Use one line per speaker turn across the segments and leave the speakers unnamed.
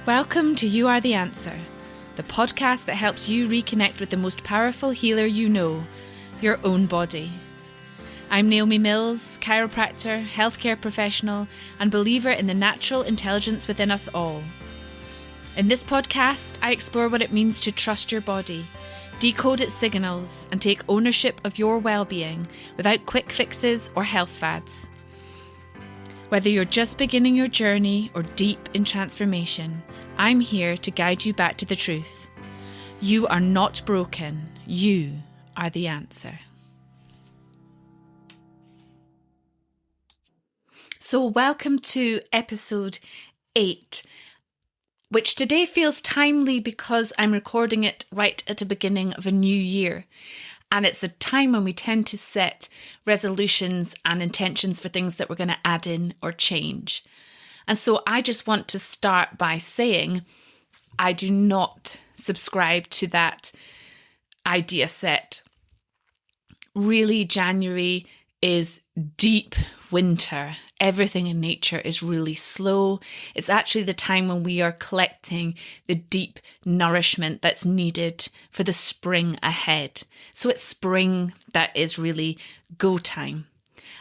Welcome to You Are the Answer, the podcast that helps you reconnect with the most powerful healer you know, your own body. I'm Naomi Mills, chiropractor, healthcare professional, and believer in the natural intelligence within us all. In this podcast, I explore what it means to trust your body, decode its signals, and take ownership of your well-being without quick fixes or health fads. Whether you're just beginning your journey or deep in transformation, I'm here to guide you back to the truth. You are not broken. You are the answer. So welcome to episode 8, which today feels timely because I'm recording it right at the beginning of a new year. And it's a time when we tend to set resolutions and intentions for things that we're going to add in or change. And so I just want to start by saying I do not subscribe to that idea set. Really, January is deep winter. Everything in nature is really slow. It's actually the time when we are collecting the deep nourishment that's needed for the spring ahead. So it's spring that is really go time.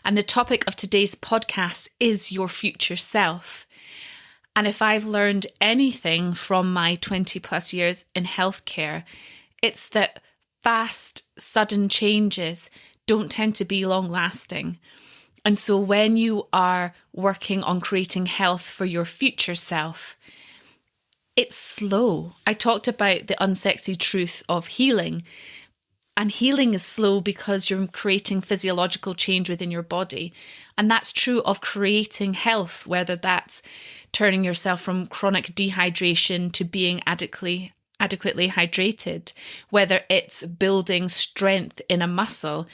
And the topic of today's podcast is your future self. And if I've learned anything from my 20 plus years in healthcare, it's that fast, sudden changes don't tend to be long lasting. And so when you are working on creating health for your future self, it's slow. I talked about the unsexy truth of healing. And healing is slow because you're creating physiological change within your body. And that's true of creating health, whether that's turning yourself from chronic dehydration to being adequately hydrated, whether it's building strength in a muscle.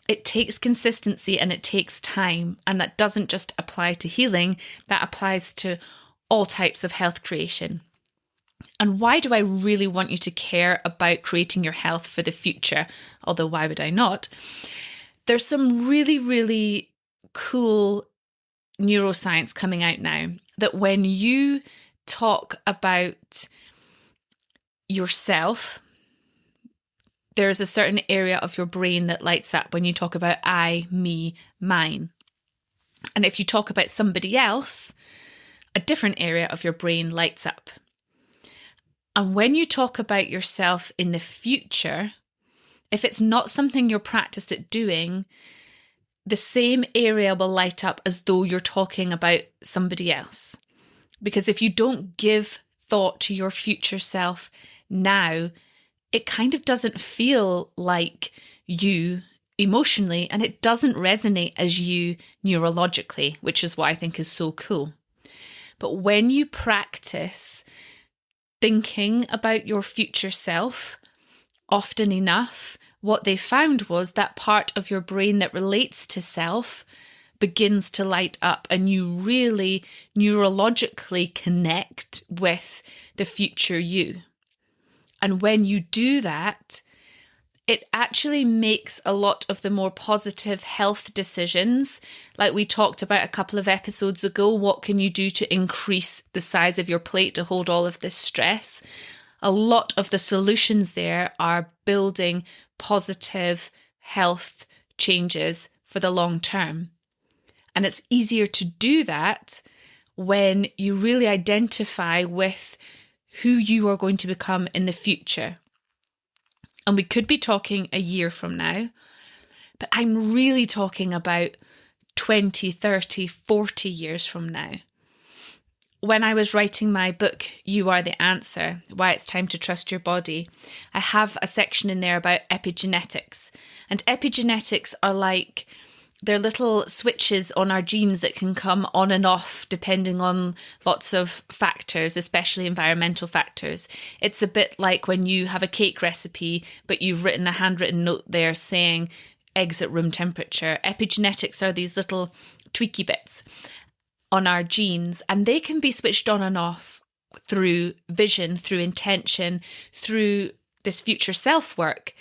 It takes consistency and it takes time. And that doesn't just apply to healing, that applies to all types of health creation. And why do I really want you to care about creating your health for the future? Although why would I not? There's some really, really cool neuroscience coming out now that when you talk about yourself, there's a certain area of your brain that lights up when you talk about I, me, mine. And if you talk about somebody else, a different area of your brain lights up. And when you talk about yourself in the future, if it's not something you're practiced at doing, the same area will light up as though you're talking about somebody else. Because if you don't give thought to your future self now, it kind of doesn't feel like you emotionally, and it doesn't resonate as you neurologically, which is what I think is so cool. But when you practice thinking about your future self often enough, what they found was that part of your brain that relates to self begins to light up and you really neurologically connect with the future you. And when you do that, it actually makes a lot of the more positive health decisions, like we talked about a couple of episodes ago. What can you do to increase the size of your plate to hold all of this stress? A lot of the solutions there are building positive health changes for the long term. And it's easier to do that when you really identify with who you are going to become in the future. And we could be talking a year from now, but I'm really talking about 20, 30, 40 years from now. When I was writing my book, You Are the Answer, Why It's Time to Trust Your Body, I have a section in there about epigenetics. And epigenetics are like they're little switches on our genes that can come on and off depending on lots of factors, especially environmental factors. It's a bit like when you have a cake recipe, but you've written a handwritten note there saying eggs at room temperature. Epigenetics are these little tweaky bits on our genes, and they can be switched on and off through vision, through intention, through this future self work.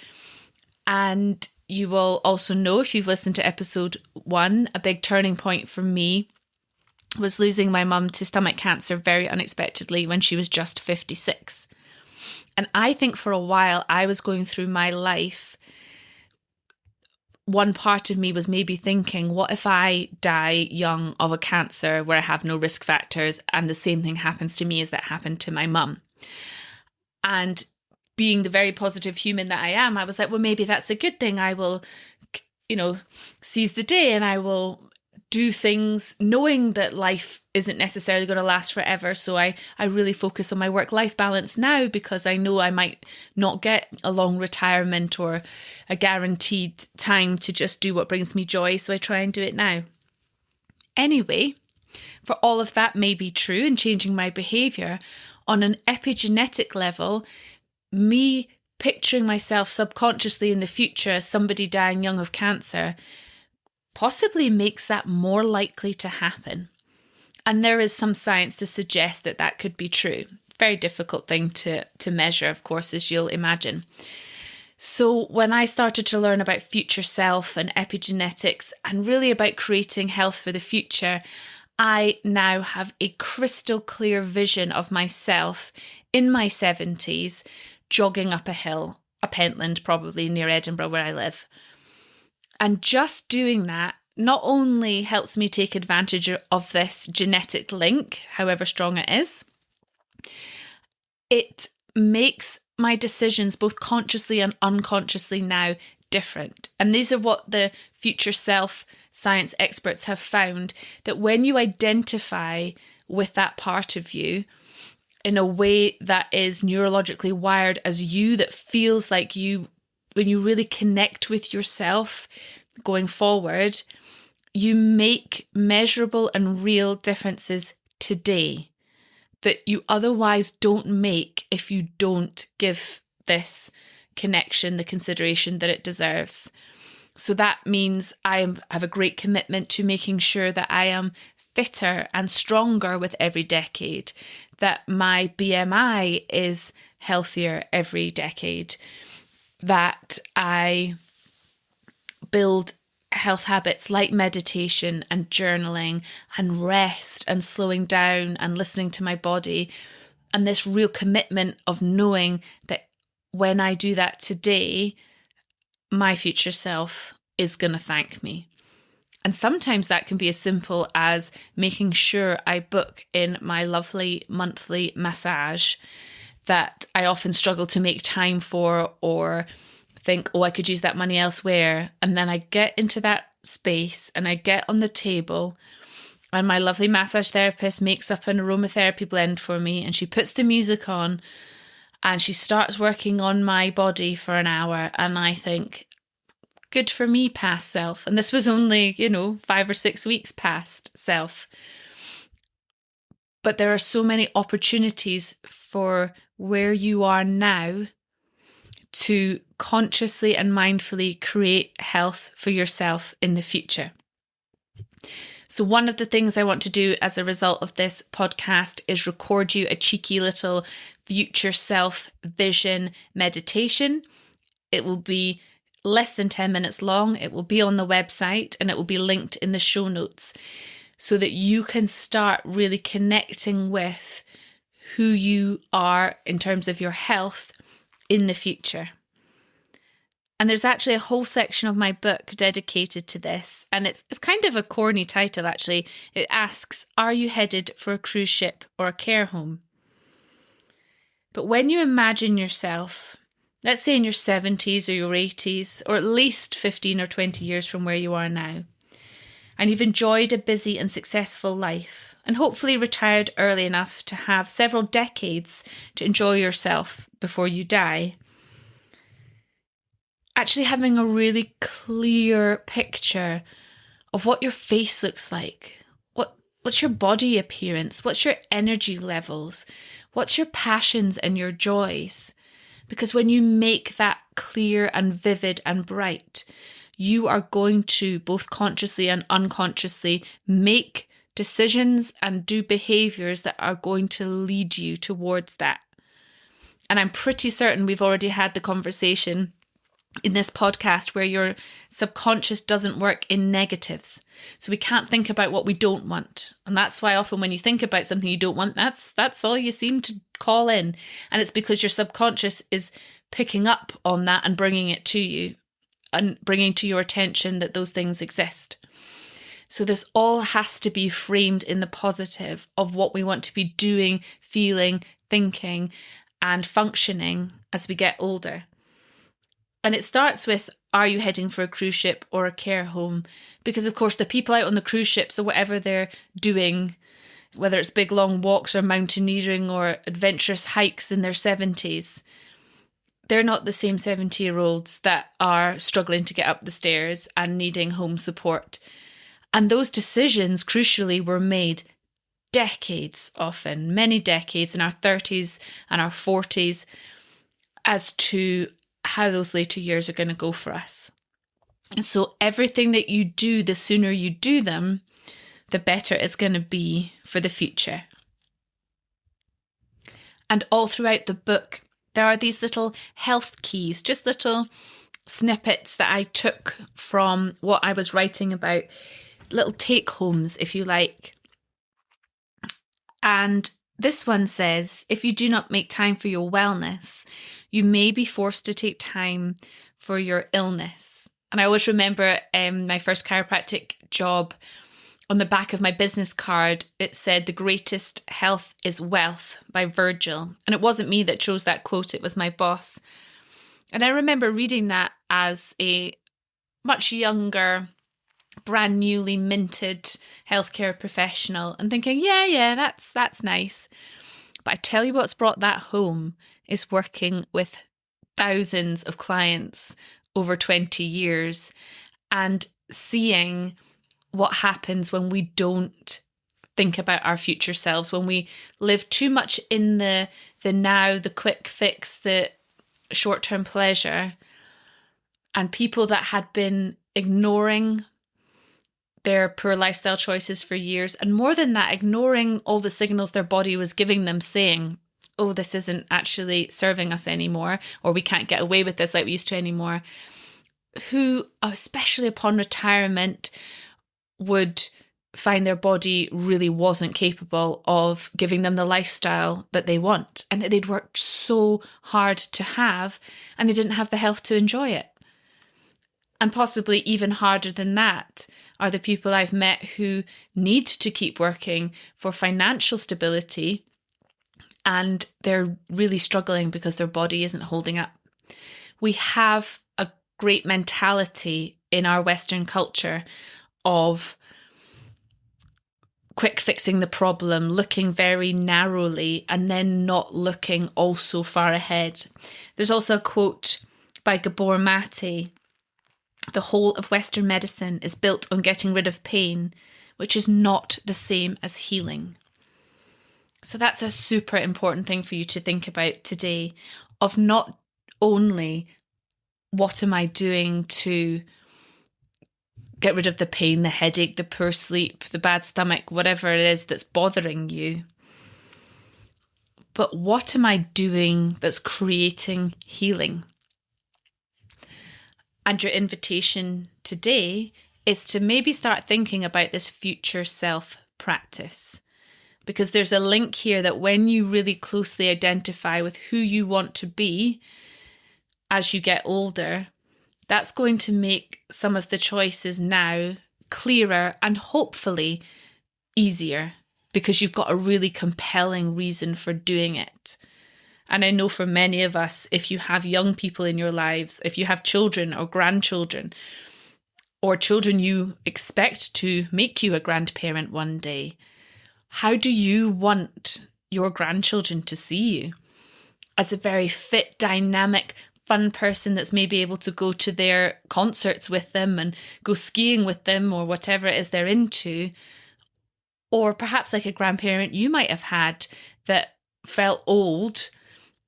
And you will also know, if you've listened to episode 1, a big turning point for me was losing my mum to stomach cancer very unexpectedly when she was just 56. And I think for a while I was going through my life, one part of me was maybe thinking, what if I die young of a cancer where I have no risk factors and the same thing happens to me as that happened to my mum? And being the very positive human that I am, I was like, well, maybe that's a good thing. I will, seize the day and I will do things knowing that life isn't necessarily going to last forever. So I really focus on my work-life balance now because I know I might not get a long retirement or a guaranteed time to just do what brings me joy. So I try and do it now. Anyway, for all of that may be true in changing my behaviour, on an epigenetic level, me picturing myself subconsciously in the future as somebody dying young of cancer possibly makes that more likely to happen. And there is some science to suggest that that could be true. Very difficult thing to measure, of course, as you'll imagine. So when I started to learn about future self and epigenetics and really about creating health for the future, I now have a crystal clear vision of myself in my 70s, jogging up a hill, a Pentland probably near Edinburgh where I live. And just doing that not only helps me take advantage of this genetic link, however strong it is, it makes my decisions both consciously and unconsciously now different. And these are what the future self science experts have found, that when you identify with that part of you in a way that is neurologically wired as you, that feels like you, when you really connect with yourself going forward, you make measurable and real differences today that you otherwise don't make if you don't give this connection the consideration that it deserves. So that means I have a great commitment to making sure that I am fitter and stronger with every decade, that my BMI is healthier every decade, that I build health habits like meditation and journaling and rest and slowing down and listening to my body, and this real commitment of knowing that when I do that today, my future self is going to thank me. And sometimes that can be as simple as making sure I book in my lovely monthly massage that I often struggle to make time for, or think, oh, I could use that money elsewhere. And then I get into that space and I get on the table and my lovely massage therapist makes up an aromatherapy blend for me and she puts the music on and she starts working on my body for an hour. And I think, good for me, past self. And this was only, 5 or 6 weeks past self. But there are so many opportunities for where you are now to consciously and mindfully create health for yourself in the future. So one of the things I want to do as a result of this podcast is record you a cheeky little future self vision meditation. It will be less than 10 minutes long. It will be on the website and it will be linked in the show notes so that you can start really connecting with who you are in terms of your health in the future. And there's actually a whole section of my book dedicated to this. And it's kind of a corny title, actually. It asks, are you headed for a cruise ship or a care home? But when you imagine yourself, let's say in your 70s or your 80s, or at least 15 or 20 years from where you are now, and you've enjoyed a busy and successful life, and hopefully retired early enough to have several decades to enjoy yourself before you die, actually having a really clear picture of what your face looks like, what's your body appearance, what's your energy levels, what's your passions and your joys. Because when you make that clear and vivid and bright, you are going to both consciously and unconsciously make decisions and do behaviours that are going to lead you towards that. And I'm pretty certain we've already had the conversation in this podcast where your subconscious doesn't work in negatives. So we can't think about what we don't want. And that's why often when you think about something you don't want, that's all you seem to call in. And it's because your subconscious is picking up on that and bringing it to you and bringing to your attention that those things exist. So this all has to be framed in the positive of what we want to be doing, feeling, thinking, and functioning as we get older. And it starts with, are you heading for a cruise ship or a care home? Because, of course, the people out on the cruise ships or whatever they're doing, whether it's big long walks or mountaineering or adventurous hikes in their 70s, they're not the same 70-year-olds that are struggling to get up the stairs and needing home support. And those decisions, crucially, were made decades, often, many decades in our 30s and our 40s as to how those later years are going to go for us. And so everything that you do, the sooner you do them, the better it's going to be for the future. And all throughout the book, there are these little health keys, just little snippets that I took from what I was writing about, little take-homes, if you like. And this one says, if you do not make time for your wellness, you may be forced to take time for your illness. And I always remember my first chiropractic job, on the back of my business card, it said, "The greatest health is wealth" by Virgil. And it wasn't me that chose that quote, it was my boss. And I remember reading that as a much younger, brand newly minted healthcare professional and thinking, yeah, that's nice. But I tell you what's brought that home is working with thousands of clients over 20 years and seeing what happens when we don't think about our future selves, when we live too much in the now, the quick fix, the short-term pleasure, and people that had been ignoring their poor lifestyle choices for years, and more than that, ignoring all the signals their body was giving them saying, oh, this isn't actually serving us anymore, or we can't get away with this like we used to anymore, who, especially upon retirement, would find their body really wasn't capable of giving them the lifestyle that they want, and that they'd worked so hard to have, and they didn't have the health to enjoy it. And possibly even harder than that are the people I've met who need to keep working for financial stability, and they're really struggling because their body isn't holding up. We have a great mentality in our Western culture of quick fixing the problem, looking very narrowly, and then not looking also far ahead. There's also a quote by Gabor Mate: "The whole of Western medicine is built on getting rid of pain, which is not the same as healing." So that's a super important thing for you to think about today, of not only what am I doing to get rid of the pain, the headache, the poor sleep, the bad stomach, whatever it is that's bothering you, but what am I doing that's creating healing? And your invitation today is to maybe start thinking about this future self practice, because there's a link here that when you really closely identify with who you want to be as you get older, that's going to make some of the choices now clearer and hopefully easier, because you've got a really compelling reason for doing it. And I know for many of us, if you have young people in your lives, if you have children or grandchildren, or children you expect to make you a grandparent one day, how do you want your grandchildren to see you? As a very fit, dynamic, fun person that's maybe able to go to their concerts with them and go skiing with them or whatever it is they're into? Or perhaps like a grandparent you might have had that felt old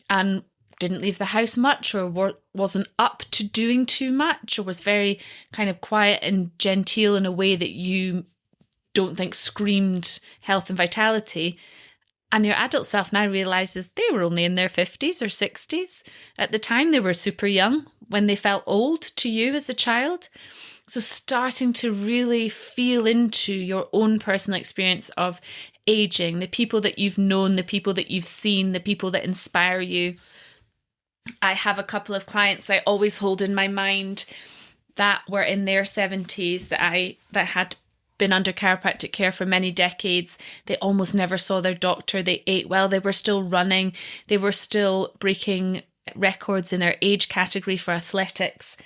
and didn't leave the house much, or wasn't up to doing too much, or was very kind of quiet and genteel in a way that you don't think screamed health and vitality. And your adult self now realizes they were only in their 50s or 60s. At the time, they were super young when they felt old to you as a child. So starting to really feel into your own personal experience of aging, the people that you've known, the people that you've seen, the people that inspire you. I have a couple of clients I always hold in my mind that were in their 70s that had been under chiropractic care for many decades. They almost never saw their doctor. They ate well. They were still running. They were still breaking records in their age category for athletics.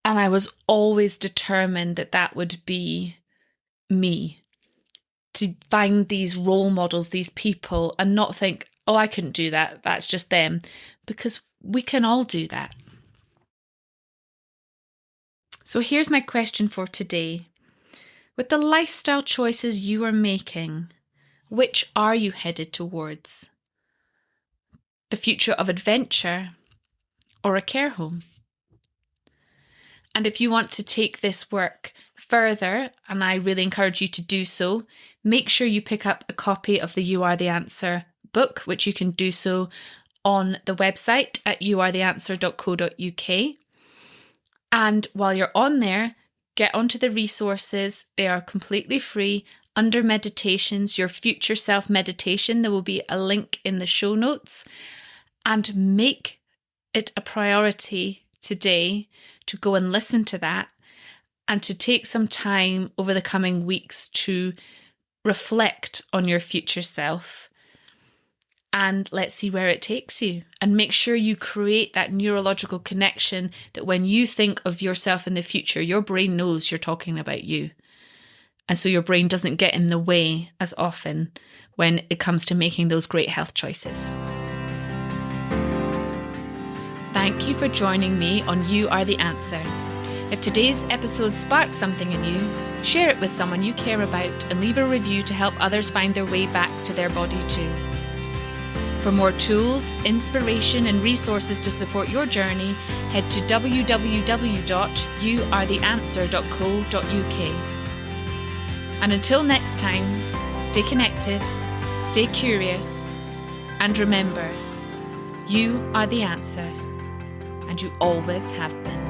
And I was always determined that that would be me, to find these role models, these people, and not think, oh, I couldn't do that. That's just them. Because we can all do that. So here's my question for today. With the lifestyle choices you are making, which are you headed towards? The future of adventure or a care home? And if you want to take this work further, and I really encourage you to do so, make sure you pick up a copy of the You Are the Answer book, which you can do so on the website at youaretheanswer.co.uk. And while you're on there, get onto the resources. They are completely free. Under meditations, your future self meditation, there will be a link in the show notes. And make it a priority today to go and listen to that and to take some time over the coming weeks to reflect on your future self. And let's see where it takes you. And make sure you create that neurological connection that when you think of yourself in the future, your brain knows you're talking about you. And so your brain doesn't get in the way as often when it comes to making those great health choices. Thank you for joining me on You Are the Answer. If today's episode sparked something in you, share it with someone you care about and leave a review to help others find their way back to their body too. For more tools, inspiration and resources to support your journey, head to www.youaretheanswer.co.uk. And until next time, stay connected, stay curious, and remember, you are the answer, and you always have been.